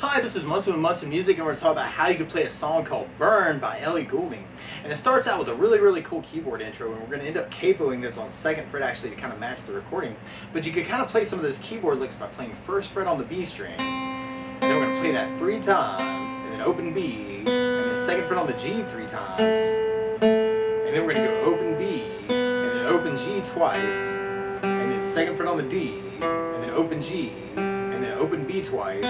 Hi, this is Munson with Munson Music, and we're going to talk about how you can play a song called Burn by Ellie Goulding. And it starts out with a really cool keyboard intro, and we're going to end up capoing this on 2nd fret actually to kind of match the recording. But you could kind of play some of those keyboard licks by playing 1st fret on the B string, and then we're going to play that 3 times, and then open B, and then 2nd fret on the G 3 times, and then we're going to go open B, and then open G twice, and then 2nd fret on the D, and then open G, and then open B twice,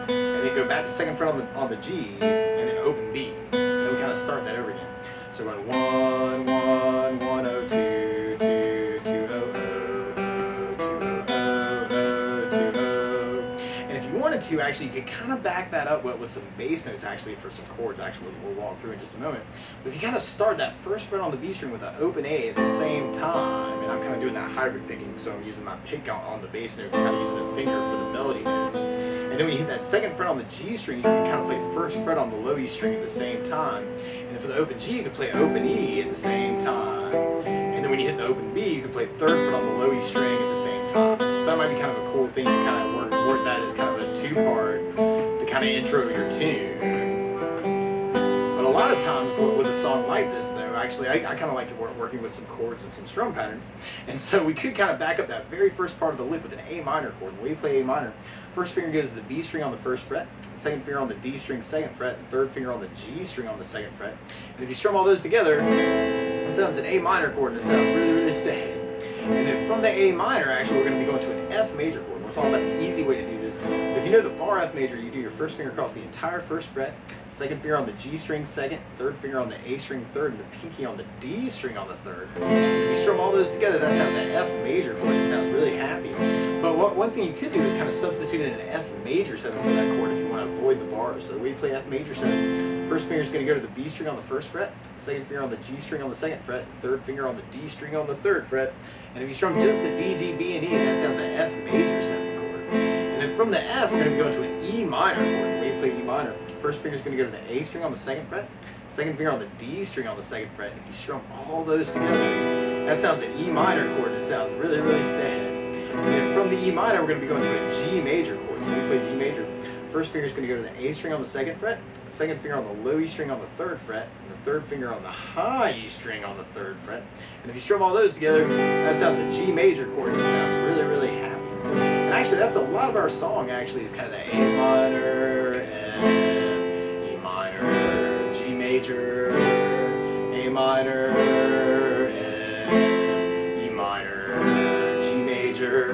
and then go back to 2nd fret on the G, and then open B. And then we kind of start that over again. So we're going 1 1 1 0 2 2 2 0 0 0 2 0 0 0 2 0. And if you wanted to, actually, you could kind of back that up with some bass notes actually for some chords. Actually, we'll walk through in just a moment. But if you kind of start that 1st fret on the B string with an open A at the same time, and I'm kind of doing that hybrid picking, so I'm using my pick on the bass note, kind of using a finger for the melody notes. And then when you hit that 2nd fret on the G string, you can kind of play 1st fret on the low E string at the same time. And then for the open G, you can play open E at the same time. And then when you hit the open B, you can play 3rd fret on the low E string at the same time. So that might be kind of a cool thing to kind of work that as kind of a 2-part to kind of intro your tune. But a lot of times with a song like this, though, actually, I kind of like working with some chords and some strum patterns. And so we could kind of back up that very first part of the lick with an A minor chord. When we play A minor, 1st finger goes to the B string on the 1st fret, 2nd finger on the D string 2nd fret, 3rd finger on the G string on the 2nd fret. And if you strum all those together, it sounds an A minor chord, and it sounds really sad. And then from the A minor, actually, we're going to be going to an F major chord. We're talking about an easy way to do this. If you know the bar F major, you do your 1st finger across the entire 1st fret, 2nd finger on the G string 2nd, 3rd finger on the A string 3rd, and the pinky on the D string on the 3rd. If you strum all those together, that sounds an F major chord. It sounds really happy. But one thing you could do is kind of substitute in an F major 7 for that chord if you want to avoid the bars. So the way you play F major 7, 1st finger is going to go to the B string on the 1st fret, 2nd finger on the G string on the 2nd fret, 3rd finger on the D string on the 3rd fret. And if you strum just the D, G, B, and E, that sounds an F major 7 chord. And then from the F, we're going to go into an E minor chord. The way you play E minor, 1st finger is going to go to the A string on the 2nd fret, 2nd finger on the D string on the 2nd fret. And if you strum all those together, that sounds an E minor chord, and it sounds really sad. And then from the E minor, we're going to be going to a G major chord. When we play G major, 1st finger is going to go to the A string on the 2nd fret, 2nd finger on the low E string on the 3rd fret, and the 3rd finger on the high E string on the 3rd fret. And if you strum all those together, that sounds a G major chord, and it sounds really happy. And actually, that's a lot of our song. Actually, is kind of the A minor, F, E minor, G major, A minor, F, E minor, G major.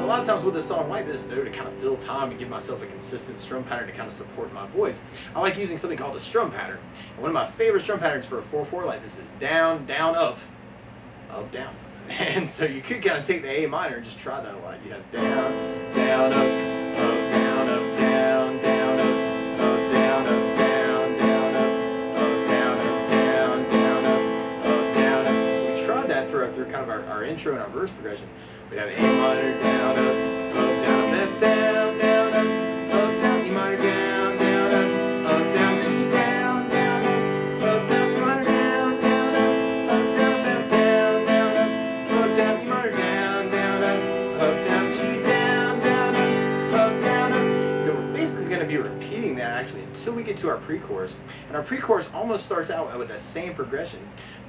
A lot of times with a song like this, though, to kind of fill time and give myself a consistent strum pattern to kind of support my voice, I like using something called a strum pattern. And one of my favorite strum patterns for a 4/4 like this is down, down, up, down. And so you could kind of take the A minor and just try that a lot. You have down, down, up, down, up, down, down, up, down, up, down, down, up, down, up, down, down, up, down, up. So we tried that through kind of our intro and our verse progression. We'd have A minor, down, up, down, F, down, down, up, down, E minor, down, down, up, down, G, down, down, up, down, E minor, down, down, up, down, F, down, down, up, down, E minor, down, down, up, down, G, down, down, up, down, up. Then we're basically going to be repeating that actually until we get to our pre-chorus. And our pre-chorus almost starts out with that same progression.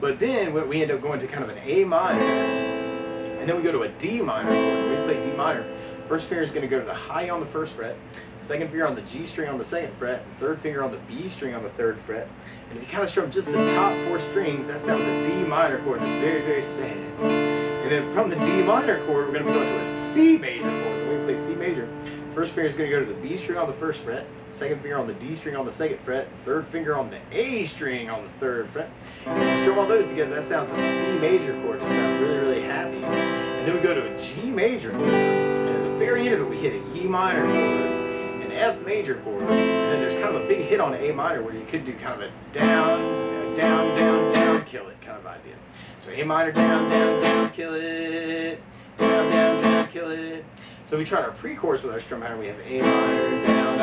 But then we end up going to kind of an A minor. And then we go to a D minor chord. When we play D minor, 1st finger is going to go to the high on the 1st fret, 2nd finger on the G string on the 2nd fret, 3rd finger on the B string on the 3rd fret. And if you kind of strum just the top 4 strings, that sounds a D minor chord. It's very sad. And then from the D minor chord, we're going to be going to a C major chord. When we play C major, 1st finger is going to go to the B string on the 1st fret, 2nd finger on the D string on the 2nd fret, 3rd finger on the A string on the 3rd fret. And if you strum all those together, that sounds a C major chord. It sounds really happy. And then we go to a G major chord. And at the very end of it, we hit an E minor chord, an F major chord, and then there's kind of a big hit on an A minor where you could do kind of a down, down, down, down, kill it kind of idea. So A minor, down, down, down, kill it, down, down, down, kill it. So we tried our pre-chorus with our strum pattern. We have A minor, down,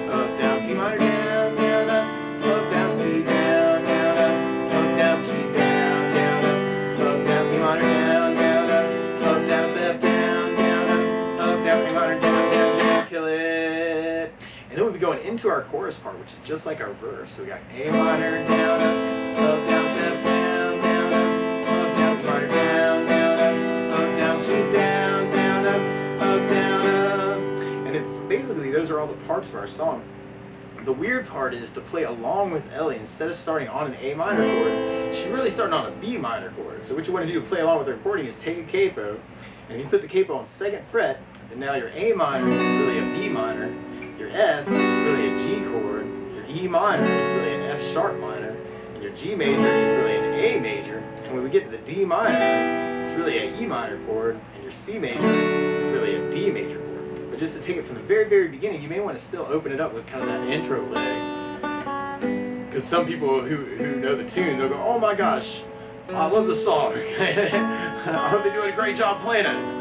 up, down, D minor, down, down, up, down, C, down, down, up, down, G, down, down, up, down, E minor, down, down, up, down, F, down, down, up, down, A minor, down, down, down, kill it. And then be going into our chorus part, which is just like our verse. So we got A minor, down, up, down, F, down, up, down, E minor, down, up, down, G, down, up, down, up. And then basically those are all the parts for our song. The weird part is to play along with Ellie. Instead of starting on an A minor chord, she's really starting on a B minor chord. So what you want to do to play along with the recording is take a capo, and if you put the capo on 2nd fret, then now your A minor is really a B minor, your F is really a G chord, your E minor is really an F sharp minor, and your G major is really an A major. And when we get to the D minor, it's really an E minor chord, and your C major is really a D major chord. But just to take it from the very, very beginning, you may want to still open it up with kind of that intro leg. Because some people who know the tune, they'll go, oh my gosh, I love the song. I hope they're doing a great job playing it.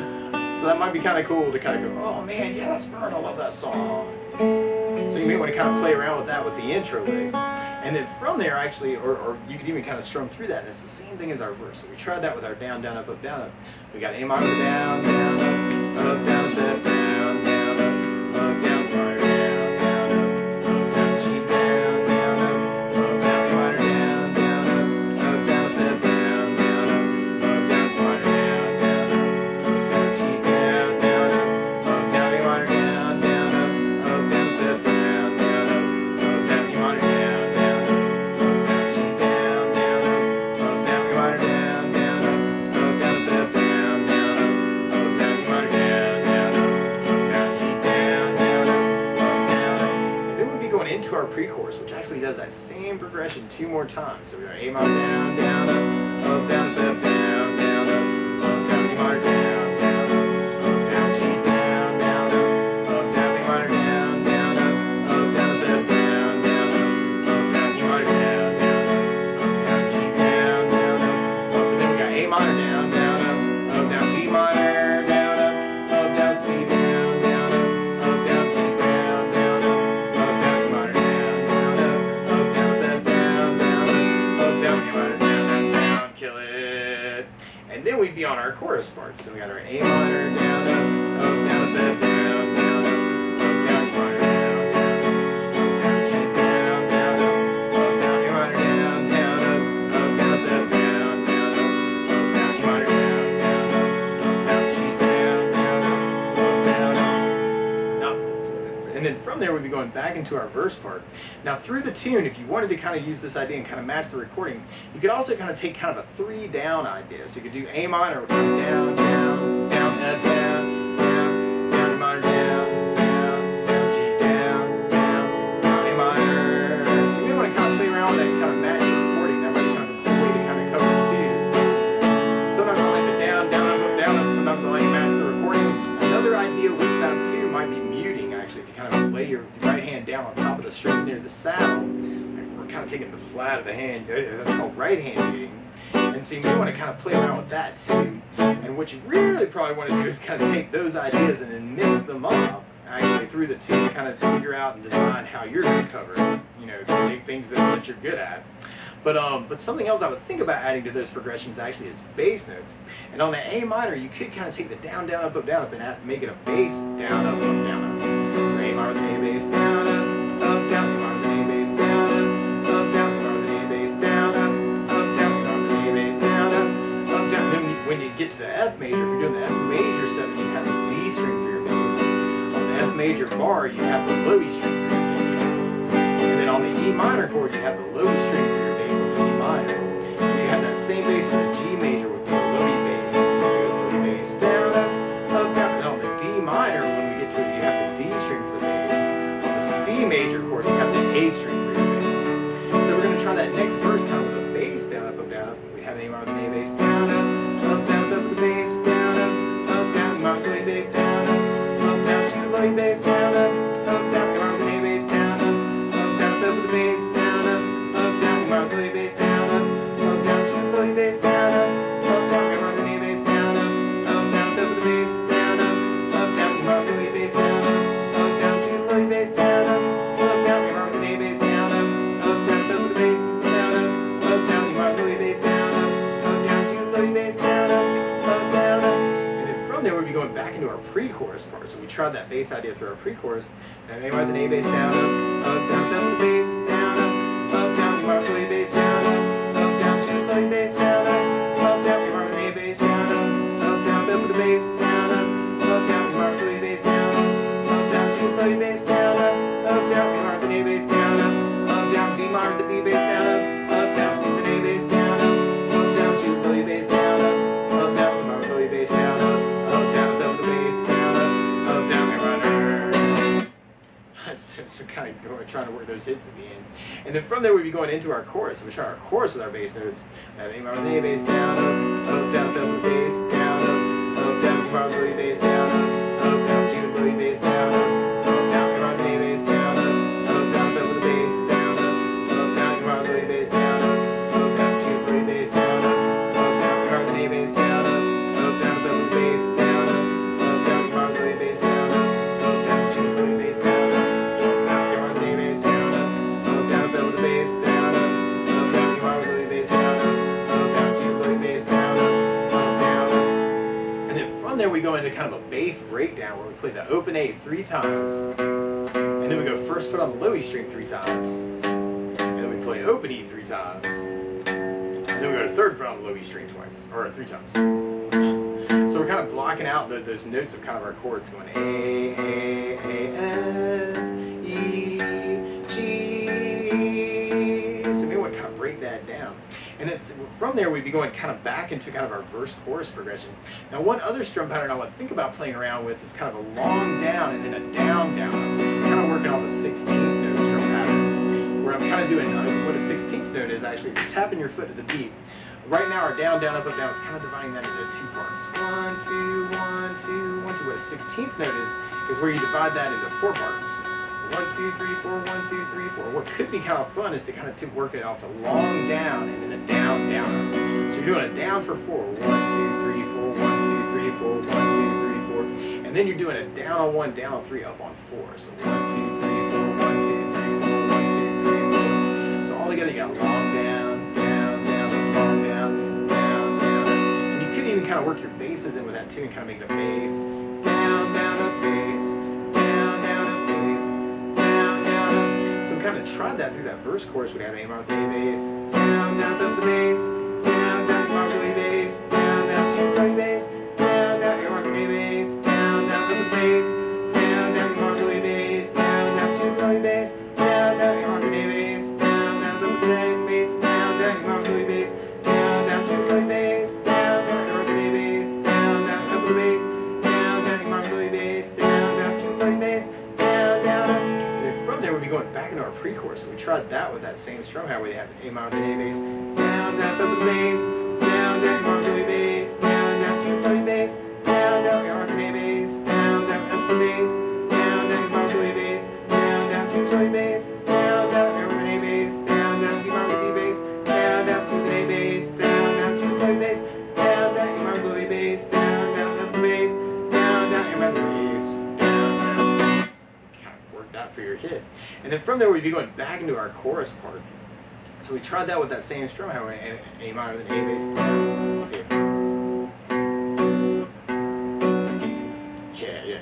So that might be kind of cool to kind of go, oh man, yeah, that's Burn, I love that song. So you may want to kind of play around with that with the intro leg. And then from there, actually, or you could even kind of strum through that, and it's the same thing as our verse. So we tried that with our down, down, up, down, up. We got A minor, down, down, up, down, up, down, down, up, down, minor, down, up, down, G, down, up, down, E minor, down, up, down, F, down, up, down, minor, down, up, down, G, down, up, down, E minor, down, up, down, F, down, up, down, E minor, down, up, down, G, down, up, down, E minor, down, up, down, F, down, up, down, E minor, down, up, down, G, down, up, down. And then we'd be going into our pre-chorus, which actually does that same progression 2 more times. So we got A minor, down, down, up, down, F, down, up, down, E minor, down, up, down, G, down, up, down, E minor, down, up, down, F, down, up, down, E minor, down, up, down, G, down, up, and then we got A minor, down, up, down, D minor, down, up, down, C, down, up, down, G, down, up, down, E minor, down, up, down, F, down, up, down, E minor, down, kill it. And then we'd be on our chorus part. So we got our A minor, down, down, F, down, up, down, E minor, down, down, G, down, up, down, E minor, down, up, down, F, down, up, down, E minor, down, up, down, G, down, up, down. Now, and then from there we'd be going back into our verse part. Now through the tune, if you wanted to kind of use this idea and kind of match the recording, you could also kind of take kind of a 3 down idea. So you could do A minor with down, down, down, F, down, down, down, E minor, down, down, down, G, down, down, A minor. So you may want to kind of play around with that and kind of match the recording. That might be kind of a cool way to kind of cover the tune. Sometimes I like the down, down, up, sometimes I like to match the recording. Another idea with that too might be muting, actually. If you kind of lay your right hand down on top of the strings near the saddle, and we're kind of taking the flat of the hand, that's called right hand muting. And so you may want to kind of play around with that too. And what you really probably want to do is kind of take those ideas and then mix them up, actually, through the tune, kind of figure out and design how you're going to cover it. You know, the things that you're good at. But something else I would think about adding to those progressions actually is bass notes. And on the A minor, you could kind of take the down, down, up, and make it a bass down, up, down, up. So A minor with an A bass down, up, down, E minor with an A bass down, up, down, E minor with an A bass down, up, down, E minor with an A bass down, up, down. Then when you get to the F major, if you're doing the F major 7, you have the D string for your bass. On the F major bar, you have the low E string for your bass. And then on the E minor chord, you have the low E string for your bass on the E minor. And you have that same bass for the G major with the low E bass. Low E bass down, up, down. And on the D minor, when we get to it, you have the D string for the bass. On the C major chord, you have the A string for your bass. So we're going to try that next verse kind of with a bass down, up, down, up. We have A minor with an A bass down, up, down, up with the bass down, up, down, E minor with the A bass down, up, down, to the low E bass down, up, down, E minor with an A bass down, up, down, up with the bass down, up, down, E minor with the A bass down, up, down, to the low E bass down. there, we'll be going back into our pre-chorus part. So we tried that bass idea through our pre-chorus. Now A minor, then A bass down, up, down, down with the bass, down, up, down, A minor, then A bass down, up, down, two, A bass down, up, down, A minor, then A bass down, up, down, with the bass down, up, down, A minor, then A bass down, up, down, two, A bass down, up, down, A minor, then A bass down, up, down, D minor, the B bass down, up, down, C, then A bass down, up, down, two, A bass down, up, down, A minor, then A bass down, up, down, the bass down, up, down, A minor. So kind of trying to work those hits at the end. And then from there we'd be going into our chorus. So we try our chorus with our bass notes. Have A minor, then A bass down, up, down, the bass down, up, down, A minor, then A bass down, up, down, two, A bass down, up, down, A minor, then A bass down, up, down, the bass down, up, down, A minor, then A bass down, up, down, two, A bass down, up, down, A minor, then A bass down, up, down, the bass down, up, down, A minor, then A bass down, up, down, two, A bass down. There we go into kind of a bass breakdown where we play the open A 3 times, and then we go first foot on the low E string 3 times, and then we play open E 3 times, and then we go to third foot on the low E string twice, or 3 times. So we're kind of blocking out those notes of kind of our chords, going A, F, E, G. So we want to kind of break that down. And then from there, we'd be going kind of back into kind of our verse-chorus progression. Now, one other strum pattern I want to think about playing around with is kind of a long down and then a down, down, which is kind of working off a 16th note strum pattern, where I'm kind of doing what a 16th note is actually. If you're tapping your foot to the beat, right now our down, down, up, up, down is kind of dividing that into 2 parts. 1, 2, 1, 2, 1, 2. What a 16th note is where you divide that into 4 parts. 1, 2, 3, 4, 1, 2, 3, 4. What could be kind of fun is to kind of work it off a long down and then a down, down. So you're doing a down for 4. 1, 2, 3, 4, 1, 2, 3, 4, 1, 2, 3, 4. And then you're doing a down on 1, down on 3, up on 4. So 1, 2, 3, 4, 1, 2, 3, 4, 1, 2, 3, 4. So all together you got long down, down, down, long down, down, down. And you could even kind of work your basses in with that too and kind of make it a bass. Down, down, up, bass. Kind of tried that through that verse chorus. We have A minor, then A bass, down, down, up the bass, down, down, A minor, then A bass, down, down, two, A bass, down, down, A minor, then A bass, down, down, up the bass, down, down, A minor, then A bass, down, down, two, A bass, down, down, A minor, then A bass, down, down, up the bass, down, down, A minor, then A bass, down, down, two, A bass, down, down, A minor, then A bass, down, down, up the bass, down, down, A minor, then A bass, down, down, two, A bass, down, down. From there, we'll be going back into our pre-chorus. So we tried that with that same strum pattern where they have A minor, then A bass, down, down, up the bass, down, down, A minor, then A bass, down, down, two, A bass, down, down, A minor, then A bass, down, down, up the bass, down, down, A minor, then A bass, down, down, two, A bass, down, down, A minor, then A bass, down, down, D minor, then B bass, down, down, C, then A bass, down, down, two, A bass, down, down, A minor, then A bass, down, down, up the bass, down, down, A minor, then A bass. That for your hit. And then from there we'd be going back into our chorus part. So we tried that with that same strum pattern, A minor, then A bass down. Let's see. Yeah.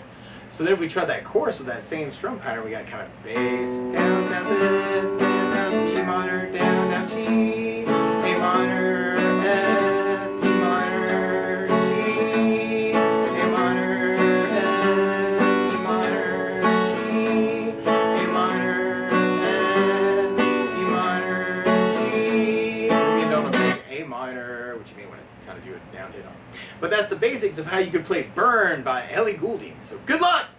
So then if we tried that chorus with that same strum pattern, we got kind of bass, down, down, F, down, down, E minor, down, down, G, A minor, F, E minor, G, A minor, F, E minor, G, A minor, F, E minor, G. You don't know A minor, which you may want to kind of do a down hit on. But that's the basics of how you could play Burn by Ellie Goulding. So good luck!